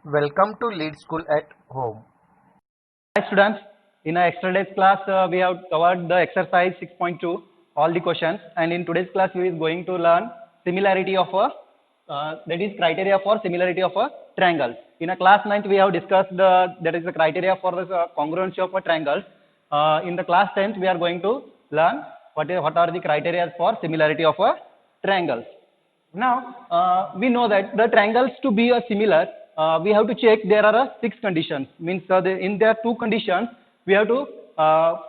Welcome to Lead School at Home. Hi students, in our extra days class we have covered the exercise 6.2 all the questions, and in today's class we is going to learn similarity of a that is criteria for similarity of a triangle. In a class 9th we have discussed that is the criteria for the congruency of a triangle. In the class 10th we are going to learn what are the criteria for similarity of a triangles. Now, we know that the triangles to be a similar, we have to check there are 6 conditions. Means in there 2 conditions, we have to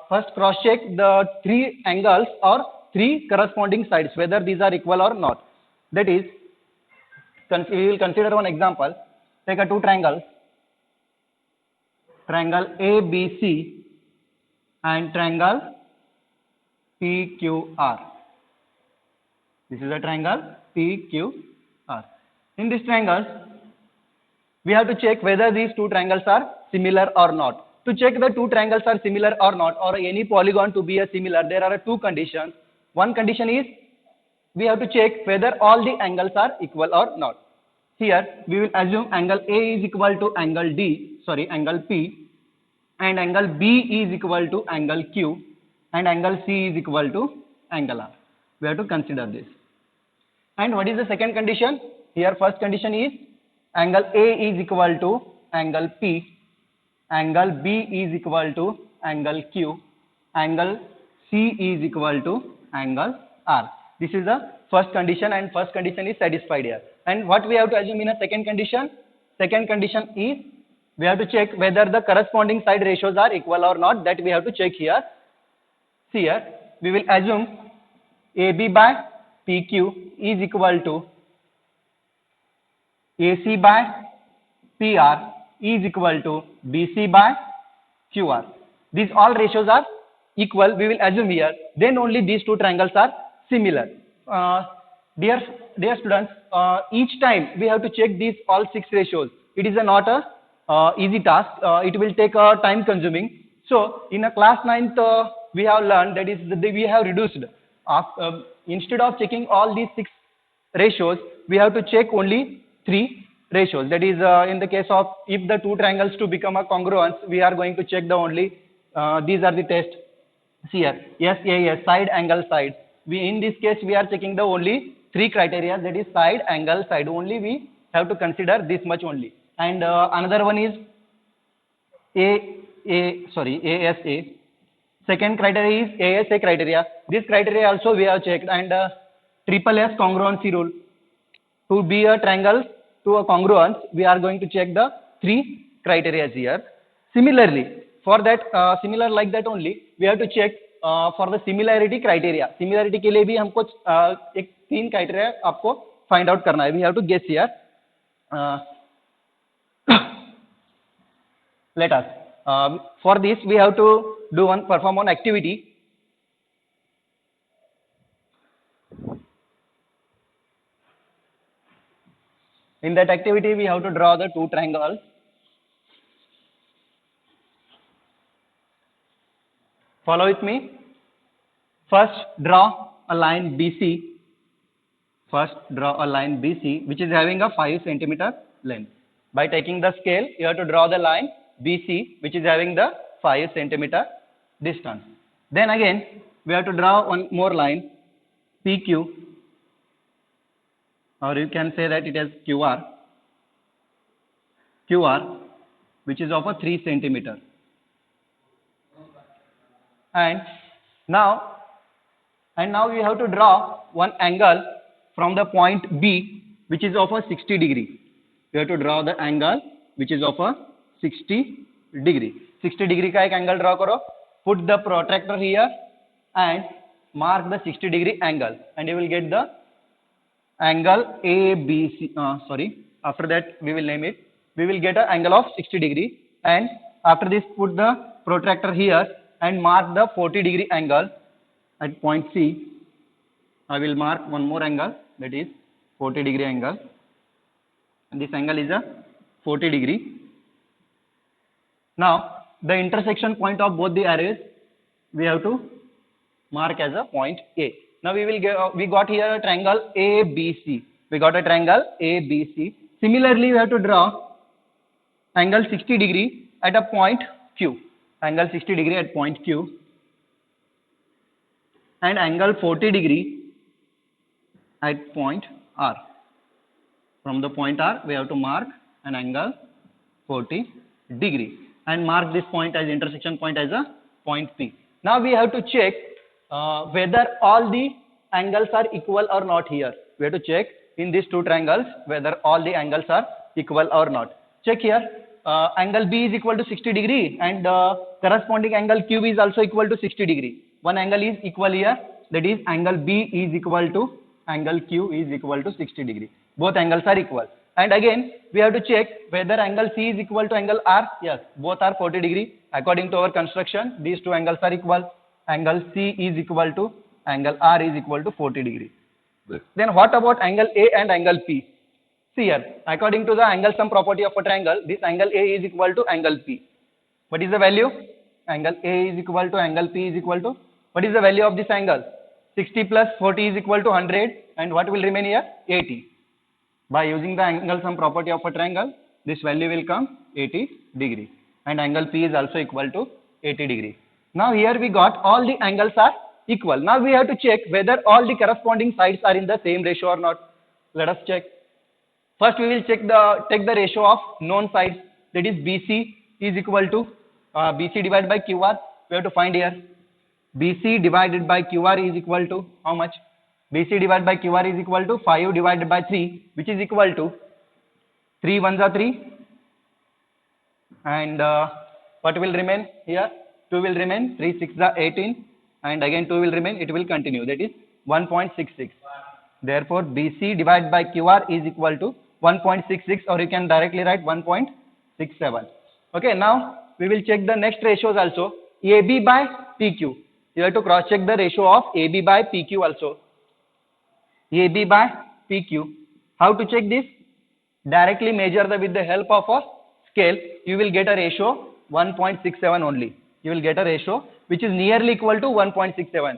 first cross check the 3 angles or 3 corresponding sides, whether these are equal or not. That is, we will consider one example. Take a 2 triangles, triangle ABC and triangle PQR. This is a triangle PQR. In this triangle, we have to check whether these 2 triangles are similar or not. To check the 2 triangles are similar or not, or any polygon to be a similar, there are 2 conditions. One condition is we have to check whether all the angles are equal or not. Here we will assume angle A is equal to angle angle P, and angle B is equal to angle Q, and angle C is equal to angle R. We have to consider this. And what is the second condition? Here first condition is angle A is equal to angle P, angle B is equal to angle Q, angle C is equal to angle R. This is the first condition, and first condition is satisfied here. And what we have to assume in a second condition? Second condition is we have to check whether the corresponding side ratios are equal or not. That we have to check here. See here, we will assume AB by PQ is equal to AC by PR is equal to BC by QR. These all ratios are equal, we will assume here. Then only these 2 triangles are similar. Dear students, each time we have to check these all 6 ratios. It is not a easy task. It will take time consuming. So in a class 9th, we have learned that is we have reduced. Instead of checking all these 6 ratios, we have to check only 3 ratios. That is, in the case of if the 2 triangles to become a congruence, we are going to check the only these are the tests. See here, SAS, side, angle, side. In this case we are checking the only 3 criteria, that is side, angle, side. Only we have to consider this much only. And another one is ASA. Second criteria is ASA criteria. This criteria also we have checked, and triple S congruency rule. To be a triangle to a congruence, we are going to check the 3 criteria here. Similarly, for that similar like that only, we have to check for the similarity criteria. Similarity के लिए भी हमको एक 3 criteria आपको find out करना है. We have to guess here. Let us. For this, we have to perform one activity. In that activity, we have to draw the 2 triangles. Follow with me. First, draw a line BC. First, draw a line BC, which is having a 5 centimeter length. By taking the scale, you have to draw the line BC, which is having the 5 centimeter distance. Then again, we have to draw one more line, PQ, or you can say that it is QR, which is of a 3 centimeter. And now we have to draw one angle from the point B, which is of a 60 degree. We have to draw the angle which is of a 60 degree. 60 degree का एक angle draw करो. Put the protractor here and mark the 60 degree angle, and you will get the angle ABC. After that we will name it. We will get an angle of 60 degree, and after this put the protractor here and mark the 40 degree angle at point C. I will mark one more angle, that is 40 degree angle, and this angle is a 40 degree. Now the intersection point of both the arrays we have to mark as a point A. Now we got here a triangle ABC. We got a triangle ABC. Similarly, we have to draw angle 60 degree at a point Q, angle 60 degree at point Q, and angle 40 degree at point R. From the point R, we have to mark an angle 40 degree and mark this point as intersection point as a point P. Now we have to check whether all the angles are equal or not here. We have to check in these two triangles whether all the angles are equal or not. Check here, angle B is equal to 60 degree and corresponding angle Q is also equal to 60 degree. One angle is equal here, that is angle B is equal to angle Q is equal to 60 degree. Both angles are equal. And again, we have to check whether angle C is equal to angle R. Yes, both are 40 degree. According to our construction, these two angles are equal. Angle C is equal to angle R is equal to 40 degree. Then what about angle A and angle P? See here, according to the angle sum property of a triangle, this angle A is equal to angle P. What is the value? Angle A is equal to angle P is equal to, what is the value of this angle? 60 plus 40 is equal to 100, and what will remain here? 80. By using the angle sum property of a triangle, this value will come 80 degree, and angle P is also equal to 80 degree. Now here we got all the angles are equal. Now we have to check whether all the corresponding sides are in the same ratio or not. Let us check. First we will take the ratio of known sides, that is BC is equal to BC divided by QR. We have to find here. BC divided by QR is equal to how much? BC divided by QR is equal to 5 divided by 3, which is equal to 3 ones are 3, and what will remain here? 2 will remain, 3 6 are 18, and again 2 will remain, it will continue, that is 1.66. Therefore BC divided by QR is equal to 1.66, or you can directly write 1.67. Okay, now we will check the next ratios also. AB by PQ. You have to cross check the ratio of AB by PQ also. AB by PQ. How to check this? Directly measure with the help of a scale. You will get a ratio 1.67 only. You will get a ratio which is nearly equal to 1.67.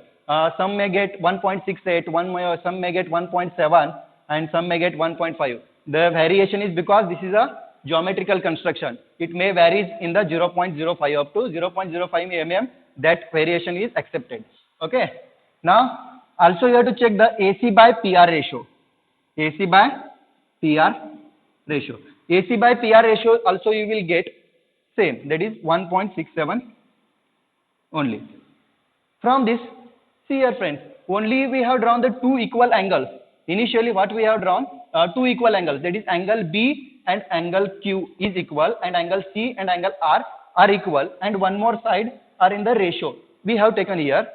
Some may get 1.68, some may get 1.7, and some may get 1.5. The variation is because this is a geometrical construction. It may vary in the 0.05 up to 0.05 mm. That variation is accepted. Okay. Now also you have to check the AC by PR ratio. AC by PR ratio. AC by PR ratio also you will get same, that is 1.67 only. From this, see here friends, only we have drawn the two equal angles. Initially what we have drawn? Two equal angles, that is angle B and angle Q is equal, and angle C and angle R are equal, and one more side are in the ratio. We have taken here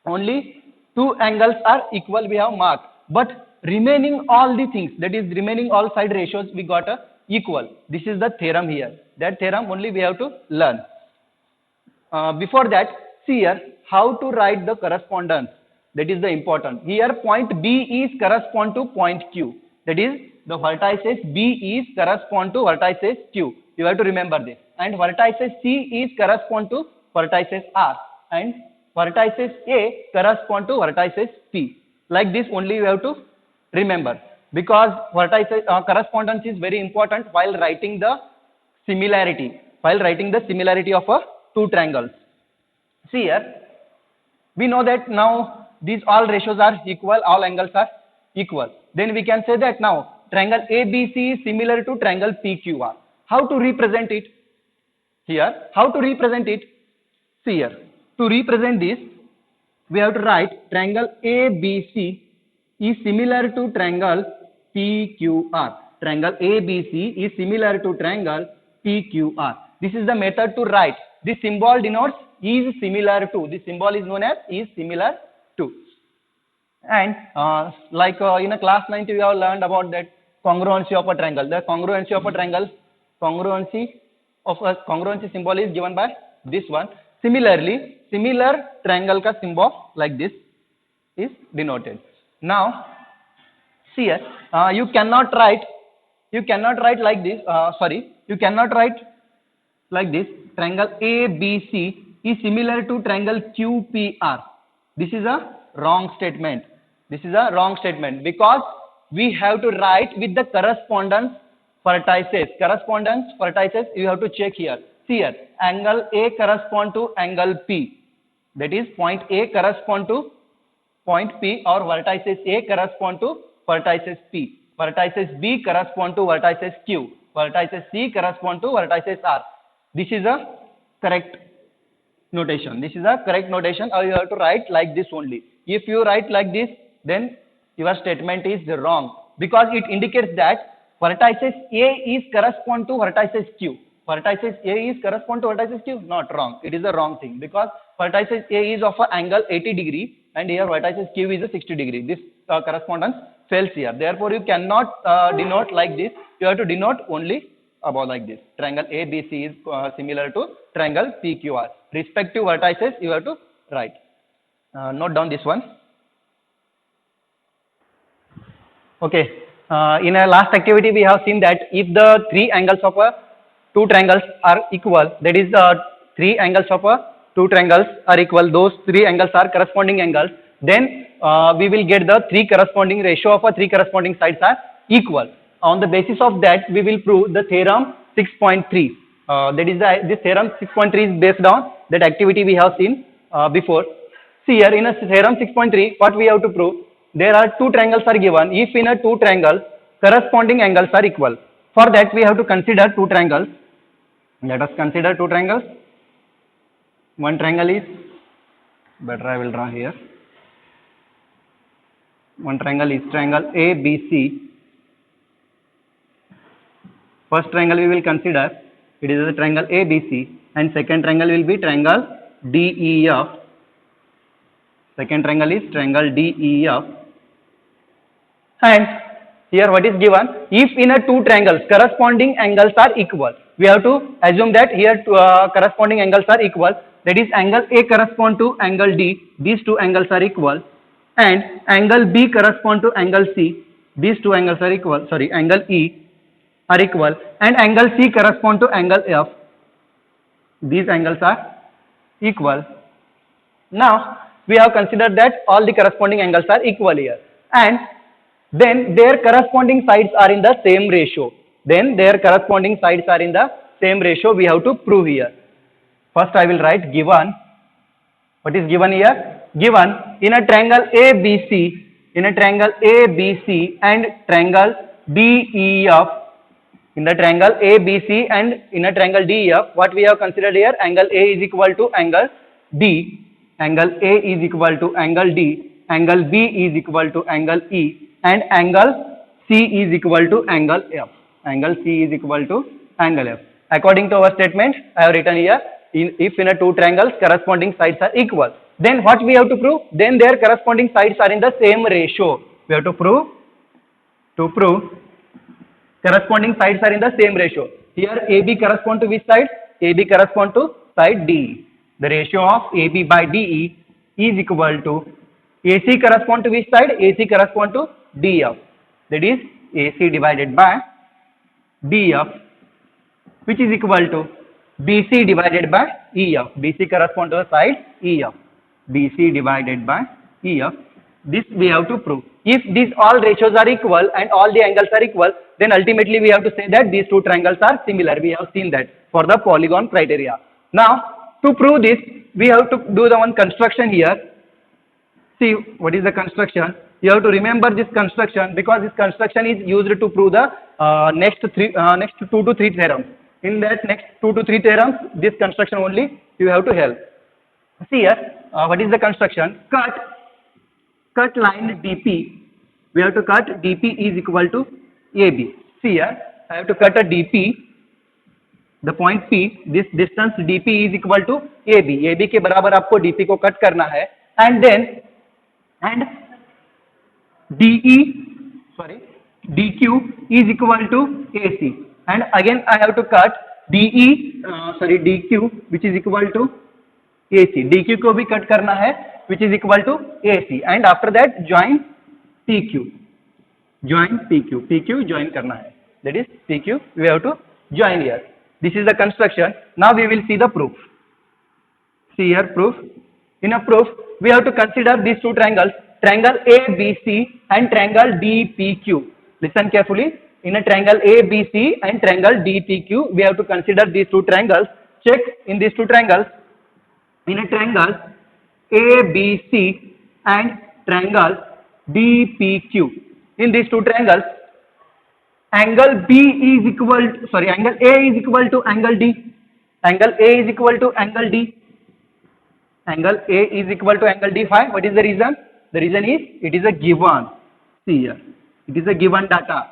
only two angles are equal, we have marked, but remaining all the things, that is remaining all side ratios, we got a equal. This is the theorem here. That theorem only we have to learn. Before that, see here how to write the correspondence. That is the important. Here point B is correspond to point Q. That is the vertices B is correspond to vertices Q. You have to remember this. And vertices C is correspond to vertices R, and vertices A correspond to vertices P. Like this only you have to remember, because vertices correspondence is very important while writing the similarity. While writing the similarity of two triangles. See here, we know that now these all ratios are equal, all angles are equal. Then we can say that now triangle ABC is similar to triangle PQR. How to represent it? Here, how to represent it? See here, to represent this, we have to write triangle ABC is similar to triangle PQR. Triangle ABC is similar to triangle PQR. This is the method to write. This symbol denotes is similar to. This symbol is known as is similar to. And in a class 9 we have learned about that congruency of a triangle. The congruency of a triangle, congruency symbol is given by this one. Similarly, similar triangle ka symbol like this is denoted. Now, see here, you cannot write like this. You cannot write like this. Triangle ABC is similar to triangle QPR. This is a wrong statement. This is a wrong statement because we have to write with the correspondence vertices, correspondence vertices you have to check here. See here, angle A correspond to angle P. That is point A correspond to point P, or vertices A correspond to vertices P. Vertices B correspond to vertices Q. Vertices C correspond to vertices R. This is a correct notation. This is a correct notation, or you have to write like this only. If you write like this, then your statement is wrong, because it indicates that vertices A is correspond to vertices Q. Vertices A is correspond to vertices Q. Not wrong. It is a wrong thing, because vertices A is of an angle 80 degree and here vertices Q is a 60 degree. This correspondence fails here. Therefore, you cannot denote like this. You have to denote only about like this. Triangle ABC is similar to triangle PQR. Respective vertices you have to write. Note down this one. Okay. In a last activity, we have seen that if the three angles of two triangles are equal, that is three angles of two triangles are equal, those three angles are corresponding angles, then we will get the three corresponding ratio of three corresponding sides are equal. On the basis of that, we will prove the theorem 6.3. That is this theorem 6.3 is based on that activity we have seen before. See here, in a theorem 6.3, what we have to prove? There are two triangles are given. If in a two triangles, corresponding angles are equal. For that, we have to consider two triangles. Let us consider two triangles. One triangle is, better I will draw here. One triangle is triangle ABC. First triangle we will consider, it is a triangle ABC, and second triangle will be triangle DEF. Second triangle is triangle DEF. And here what is given? If in a two triangles corresponding angles are equal, we have to assume that here corresponding angles are equal. That is, angle A correspond to angle D. These two angles are equal, and angle B correspond to angle C. These two angles are equal. Sorry, angle E are equal, and angle C correspond to angle F. These angles are equal. Now we have considered that all the corresponding angles are equal here, and then their corresponding sides are in the same ratio. Then their corresponding sides are in the same ratio. We have to prove here. First I will write given. What is given here? Given in a triangle ABC, in a triangle ABC and triangle DEF, in the triangle ABC and in a triangle DEF, what we have considered here? Angle A is equal to angle D, angle A is equal to angle D, angle B is equal to angle E, and angle C is equal to angle F. Angle C is equal to angle F. According to our statement, I have written here, if in a two triangles corresponding sides are equal, then what we have to prove? Then their corresponding sides are in the same ratio. We have to prove corresponding sides are in the same ratio. Here AB correspond to which side? AB correspond to side DE. The ratio of AB by DE is equal to AC correspond to which side? AC correspond to DF. That is AC divided by DF, which is equal to BC divided by EF. BC correspond to the side EF. BC divided by EF. This we have to prove. If these all ratios are equal and all the angles are equal, then ultimately we have to say that these two triangles are similar. We have seen that for the polygon criteria. Now to prove this, we have to do the one construction here. See what is the construction. You have to remember this construction, because this construction is used to prove the next 2 to 3 theorems. In that next 2 to 3 theorems, this construction only you have to help. See here, what is the construction? Cut line DP. We have to cut DP is equal to AB. See here, I have to cut a DP. The point P, this distance DP is equal to AB. AB के बराबर आपको DP को cut करना है, and then DQ is equal to AC, and again I have to cut DQ which is equal to AC. DQ को भी cut करना है, which is equal to AC, and after that join PQ. PQ join करना है. That is PQ we have to join here. This is the construction. Now we will see the proof. See here proof. In a proof, we have to consider these two triangles, triangle ABC and triangle DPQ. Listen carefully. in a triangle ABC and triangle DPQ, we have to consider these two triangles. Check in these two triangles. In a triangle ABC and triangle DPQ. In these two triangles, angle B is equal to, sorry, angle A is equal to angle D. Angle A is equal to angle D. Angle A is equal to angle D. Why? What is the reason? The reason is it is a given. See here, it is a given data.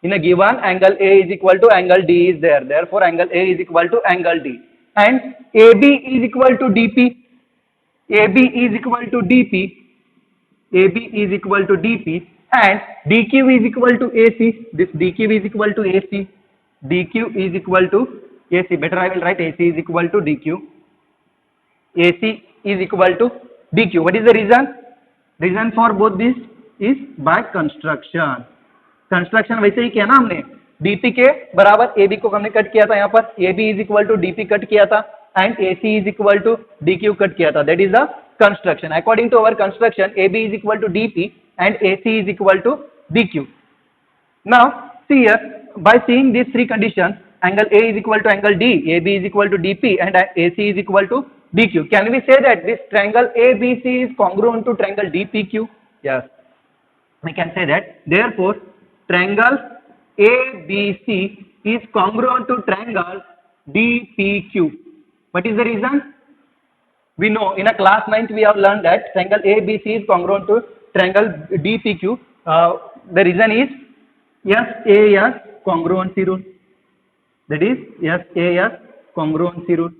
In a given, angle A is equal to angle D is there. Therefore, angle A is equal to angle D. And AB is equal to DP. AB is equal to DP. AB is equal to DP. And DQ is equal to AC. This DQ is equal to AC. DQ is equal to AC. Better I will write AC is equal to DQ. AC is equal to DQ. What is the reason? Reason for both this is by construction. Construction वैसे ही किया ना हमने, DP के बराबर AB को हमने cut किया था, यहाँ पर AB is equal to DP cut किया था and AC is equal to DQ cut किया था. That is the construction. According to our construction AB is equal to DP and AC is equal to DQ. Now see here, by seeing this three conditions, angle A is equal to angle D, AB is equal to DP and AC is equal to DQ. Can we say that this triangle ABC is congruent to triangle DPQ? Yes, we can say that. Therefore, triangle ABC is congruent to triangle DPQ. What is the reason? We know in a class 9th we have learned that triangle ABC is congruent to triangle DPQ. The reason is SAS congruency rule. That is SAS congruency rule.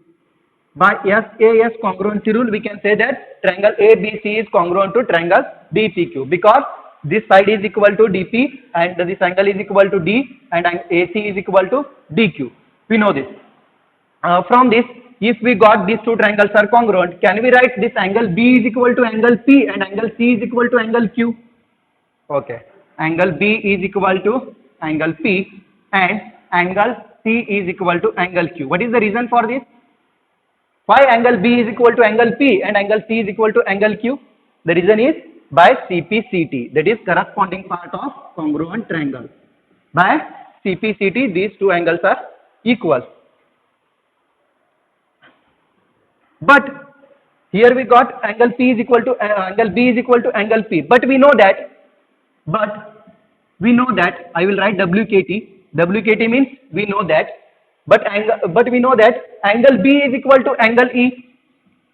By SAS congruency rule, we can say that triangle ABC is congruent to triangle DPQ because this side is equal to DP and this angle is equal to D and AC is equal to DQ. We know this. From this, if we got these two triangles are congruent, can we write this angle B is equal to angle P and angle C is equal to angle Q? Okay. Angle B is equal to angle P and angle C is equal to angle Q. What is the reason for this? Why angle B is equal to angle P and angle C is equal to angle Q? The reason is by CPCT, that is corresponding part of congruent triangle. By CPCT, these two angles are equal. But here we got angle P is equal to angle B is equal to angle P. But we know that. I will write WKT. WKT means we know that. But we know that angle B is equal to angle E.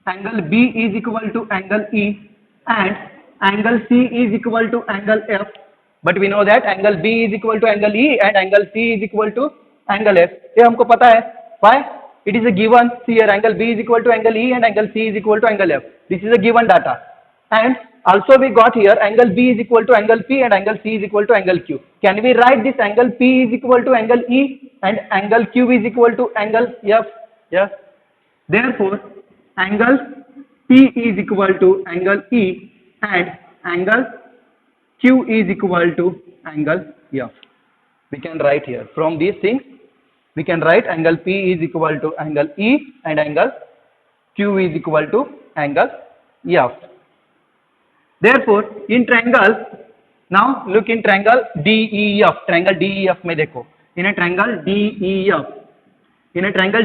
Angle B is equal to angle E and angle C is equal to angle F. But we know that angle B is equal to angle E and angle C is equal to angle F. ये हमको पता है. Why? It is a given. See here, angle B is equal to angle E and angle C is equal to angle F. This is a given data. And also we got here angle B is equal to angle P and angle C is equal to angle Q. Can we write this angle P is equal to angle E and angle Q is equal to angle F? Yes. Therefore, angle P is equal to angle E and angle Q is equal to angle F. We can write here. From these things, we can write angle P is equal to angle E and angle Q is equal to angle F. Therefore, in triangle, now look in triangle DEF. Triangle DEF में देखो. In a triangle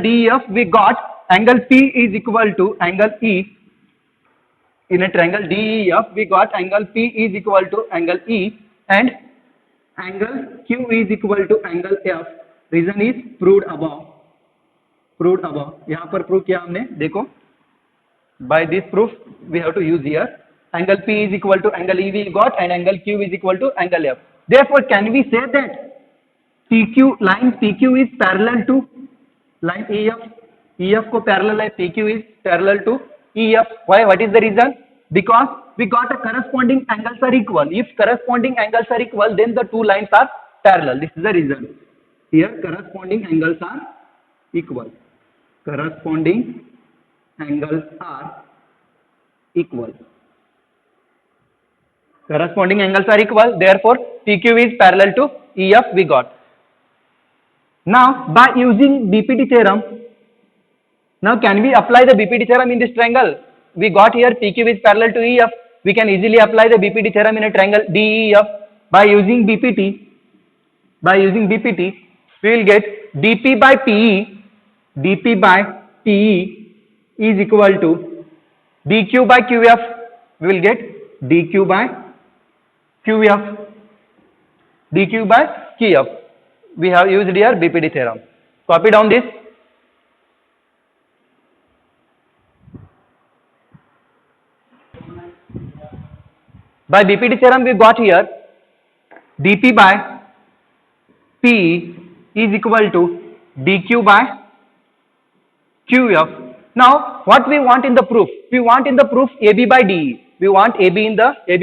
DEF, we got angle P is equal to angle E. In a triangle DEF, we got angle P is equal to angle E and angle Q is equal to angle F. Reason is proved above. यहाँ पर prove किया हमने. देखो. By this proof, we have to use here. Angle P is equal to angle E we got and angle Q is equal to angle F. Therefore, can we say that line PQ is parallel to line EF? EF को parallel है, PQ is parallel to EF. Why? What is the reason? Because we got a corresponding angles are equal. If corresponding angles are equal, then the two lines are parallel. This is the reason. Here corresponding angles are equal. Corresponding angles are equal. Corresponding angles are equal. Therefore, PQ is parallel to EF we got. Now, by using BPT theorem, now can we apply the BPT theorem in this triangle? We got here PQ is parallel to EF. We can easily apply the BPT theorem in a triangle DEF by using BPT. by using BPT, we will get dP by PE is equal to dQ by QF. We will get dQ by QF. dQ by QF. We have used here BPT theorem. Copy down this. By BPT theorem, we got here dP by PE is equal to dQ by QF. Now, what we want in the proof? We want in the proof AB by DE. We want AB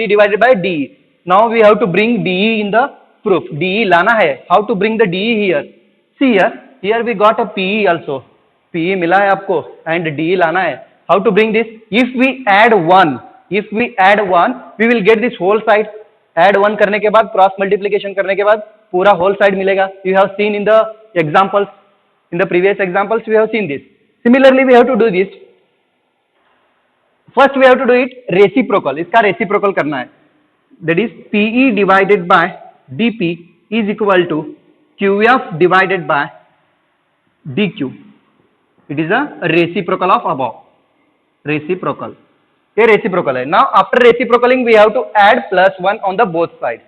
divided by DE. Now we have to bring DE in the proof. DE लाना है. How to bring the DE here? See here we got a PE also. PE मिला है आपको and DE लाना है. How to bring this? If we add 1, we will get this whole side. Add 1 करने के बाद cross multiplication करने के बाद पूरा whole side मिलेगा. You have seen in the examples, in the previous examples we have seen this. Similarly, we have to do this. First, we have to do it reciprocal. इसका reciprocal करना है. That is PE divided by dP is equal to QF divided by dQ. It is a reciprocal of above. Reciprocal. ये reciprocal है. Now, after reciprocaling, we have to add +1 on the both sides.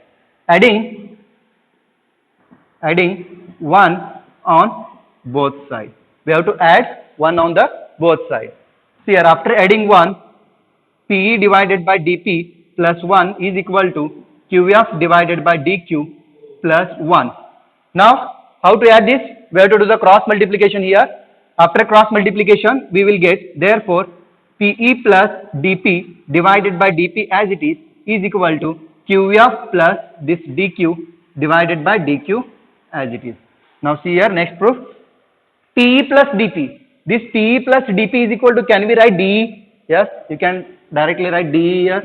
Adding 1 on both sides. We have to add 1 on the both sides. See here, after adding 1, PE divided by dP plus 1 is equal to QF divided by dQ plus 1. Now, how to add this? We have to do the cross multiplication here. After cross multiplication, we will get, therefore, PE plus dP divided by dP as it is equal to QF plus this dQ divided by dQ as it is. Now see here, next proof. PE plus dP. This PE plus dP is equal to, can we write DE? Yes, you can directly write DE here.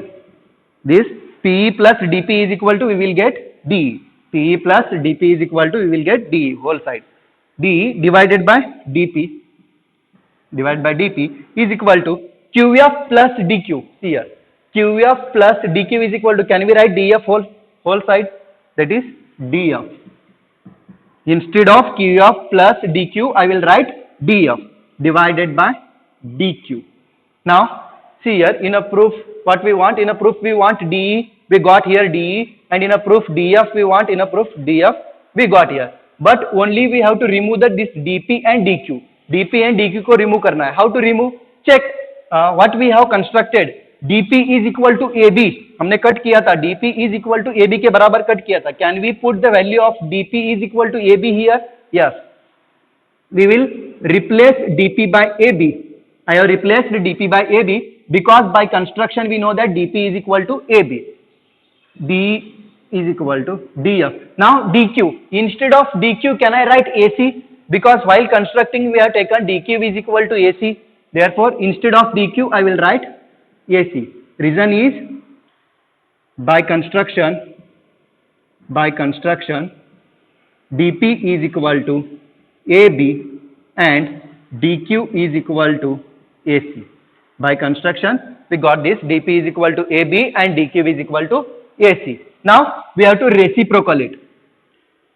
This PE plus dP is equal to, we will get DE. PE plus dP is equal to, we will get DE whole side. DE divided by dP is equal to QF plus dQ. See here, QF plus dQ is equal to, can we write DF whole side? That is DF. Instead of QF plus dQ, I will write DF divided by dQ. Now, see here, in a proof, what we want? In a proof, we want DE, we got here DE, and in a proof DF, we want, in a proof DF, we got here. But only we have to remove this DP and DQ. DP and DQ को remove करना है. How to remove? Check what we have constructed. DP is equal to AB. हमने cut किया था. DP is equal to AB के बराबर cut किया था. Can we put the value of DP is equal to AB here? Yes. We will replace DP by AB. I have replaced DP by AB because by construction we know that DP is equal to AB. D is equal to DF. Now DQ. Instead of DQ, can I write AC? Because while constructing we have taken DQ is equal to AC. Therefore, instead of DQ, I will write AC. Reason is, by construction, DP is equal to AB and DQ is equal to AC. By construction, we got this, DP is equal to AB and DQ is equal to AC. Now, we have to reciprocal it.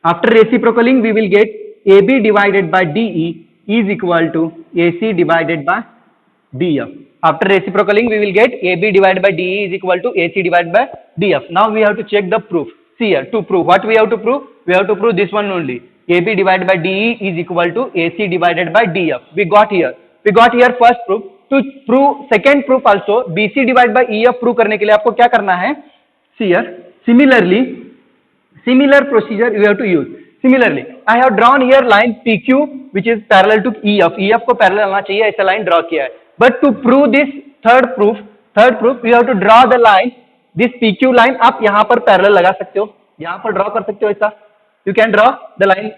After reciprocaling, we will get AB divided by DE is equal to AC divided by DF. After reciprocaling, we will get AB divided by DE is equal to AC divided by DF. Now we have to check the proof. See here, to prove, what we have to prove? We have to prove this one only. AB divided by DE is equal to AC divided by DF. We got here first proof. To prove second proof also, BC divided by EF prove करने के लिए आपको क्या करना है? See here, similar procedure you have to use. Similarly, I have drawn here line PQ which is parallel to EF. EF को parallel आना चाहिए, ऐसा line draw किया है. But to prove this third proof, you have to draw the line. This PQ line आप यहाँ पर parallel लगा सकते हो, यहाँ पर draw कर सकते हो ऐसा. You can draw the line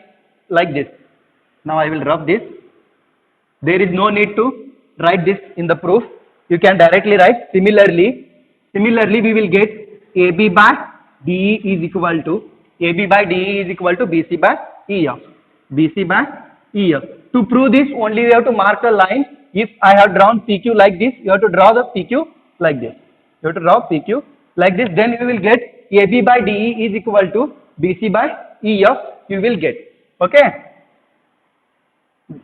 like this. Now I will rub this. There is no need to write this in the proof. You can directly write. Similarly we will get AB by DE is equal to BC by EF. BC by EF. To prove this, only we have to mark a line. If I have drawn PQ like this, you have to draw the PQ like this. You have to draw PQ like this. Then we will get AB by DE is equal to BC by EF. you will get. Okay.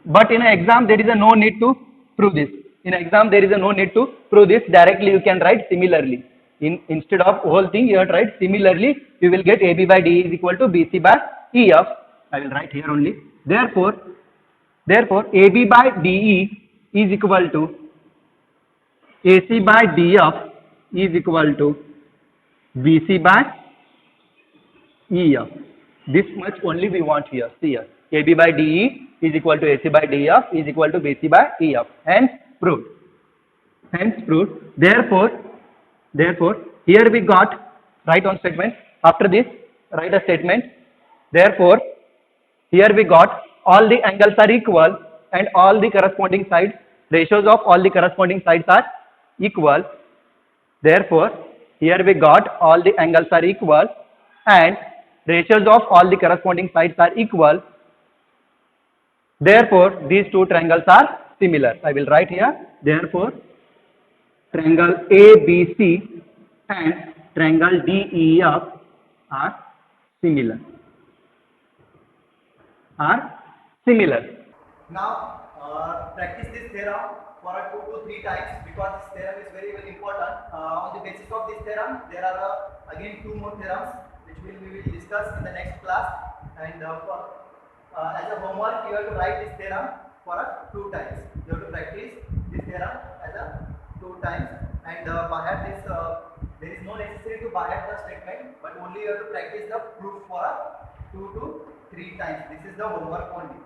But in an exam, there is a no need to prove this. In an exam, there is a no need to prove this. Directly, you can write similarly. Instead of whole thing, you have to write similarly. You will get AB by DE is equal to BC by EF. I will write here only. Therefore, AB by DE is equal to AC by DF is equal to BC by EF. This much only we want here. See here. AB by DE is equal to AC by DF is equal to BC by EF. Hence proved. Hence proved. Therefore, here we got, write on statement. After this, write a statement. Therefore, here we got all the angles are equal and all the corresponding sides, ratios of all the corresponding sides are equal. Therefore, here we got all the angles are equal and ratios of all the corresponding sides are equal. Therefore, these two triangles are similar. I will write here. Therefore, triangle ABC and triangle DEF are similar. Now, practice this theorem for 2 to 3 times because this theorem is very, very important. On the basis of this theorem, there are again 2 more theorems which we will discuss in the next class. And as a homework, you have to write this theorem for 2 times. You have to practice this theorem as a 2 times. And by this, there is no necessity to by the statement, but only you have to practice the proof for 2 to 3 times. This is the homework only.